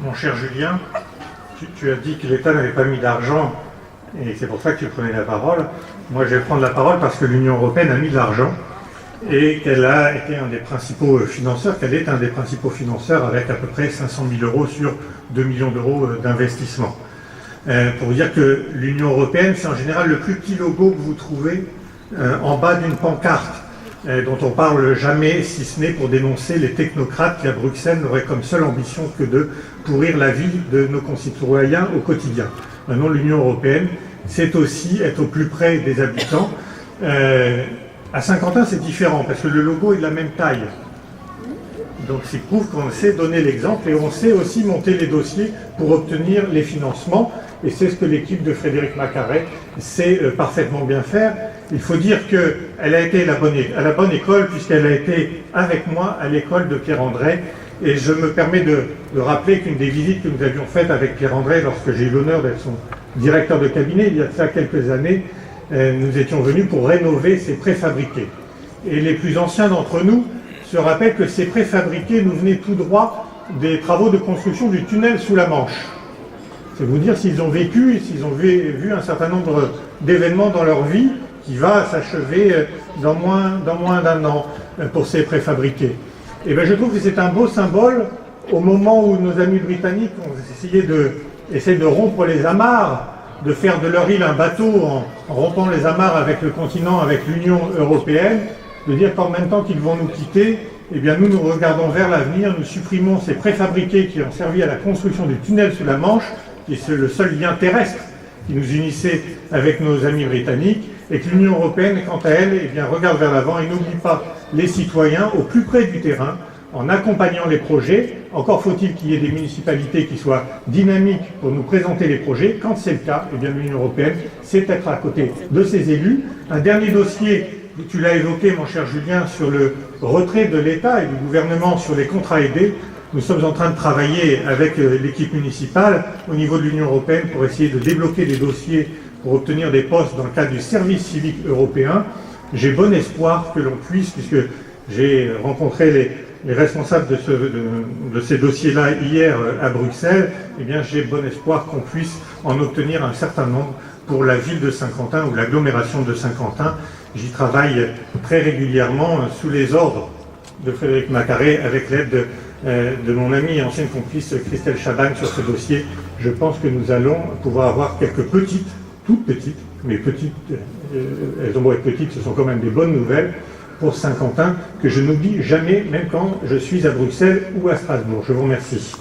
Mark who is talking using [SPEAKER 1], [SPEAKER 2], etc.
[SPEAKER 1] Mon cher Julien, tu as dit que l'État n'avait pas mis d'argent et c'est pour ça que tu prenais la parole. Moi, je vais prendre la parole parce que l'Union européenne a mis de l'argent et qu'elle a été un des principaux financeurs, qu'elle est un des principaux financeurs avec à peu près 500 000 € sur 2 millions d'euros d'investissement. Pour vous dire que l'Union européenne, c'est en général le plus petit logo que vous trouvez en bas d'une pancarte, dont on parle jamais, si ce n'est pour dénoncer les technocrates qui, à Bruxelles, n'auraient comme seule ambition que de pourrir la vie de nos concitoyens au quotidien. Maintenant, l'Union européenne, c'est aussi être au plus près des habitants. À Saint-Quentin, c'est différent, parce que le logo est de la même taille. Donc, c'est prouve qu'on sait donner l'exemple et on sait aussi monter les dossiers pour obtenir les financements. Et c'est ce que l'équipe de Frédéric Macaret sait parfaitement bien faire. Il faut dire qu'elle a été à la bonne école puisqu'elle a été avec moi à l'école de Pierre-André. Et je me permets de rappeler qu'une des visites que nous avions faites avec Pierre-André lorsque j'ai eu l'honneur d'être son directeur de cabinet il y a de ça quelques années, nous étions venus pour rénover ces préfabriqués. Et les plus anciens d'entre nous se rappellent que ces préfabriqués nous venaient tout droit des travaux de construction du tunnel sous la Manche. C'est vous dire s'ils ont vécu, s'ils ont vu un certain nombre d'événements dans leur vie qui va s'achever dans moins d'un an pour ces préfabriqués. Et bien je trouve que c'est un beau symbole au moment où nos amis britanniques ont essayé de rompre les amarres, de faire de leur île un bateau en rompant les amarres avec le continent, avec l'Union européenne, de dire qu'en même temps qu'ils vont nous quitter, eh bien nous regardons vers l'avenir, nous supprimons ces préfabriqués qui ont servi à la construction du tunnel sous la Manche, qui est le seul lien terrestre qui nous unissait avec nos amis britanniques, et que l'Union européenne, quant à elle, eh bien, regarde vers l'avant et n'oublie pas les citoyens au plus près du terrain, en accompagnant les projets. Encore faut-il qu'il y ait des municipalités qui soient dynamiques pour nous présenter les projets. Quand c'est le cas, eh bien, l'Union européenne, c'est être à côté de ses élus. Un dernier dossier, tu l'as évoqué, mon cher Julien, sur le retrait de l'État et du gouvernement sur les contrats aidés. Nous sommes en train de travailler avec l'équipe municipale au niveau de l'Union européenne pour essayer de débloquer des dossiers pour obtenir des postes dans le cadre du service civique européen. J'ai bon espoir que l'on puisse, puisque j'ai rencontré les responsables de ces dossiers-là hier à Bruxelles, eh bien j'ai bon espoir qu'on puisse en obtenir un certain nombre pour la ville de Saint-Quentin ou l'agglomération de Saint-Quentin. J'y travaille très régulièrement sous les ordres de Frédéric Macaret avec l'aide de mon amie et ancienne complice Christelle Chaban sur ce dossier. Je pense que nous allons pouvoir avoir quelques petites, toutes petites, mais petites, elles ont beau être petites, ce sont quand même des bonnes nouvelles pour Saint-Quentin que je n'oublie jamais, même quand je suis à Bruxelles ou à Strasbourg. Je vous remercie.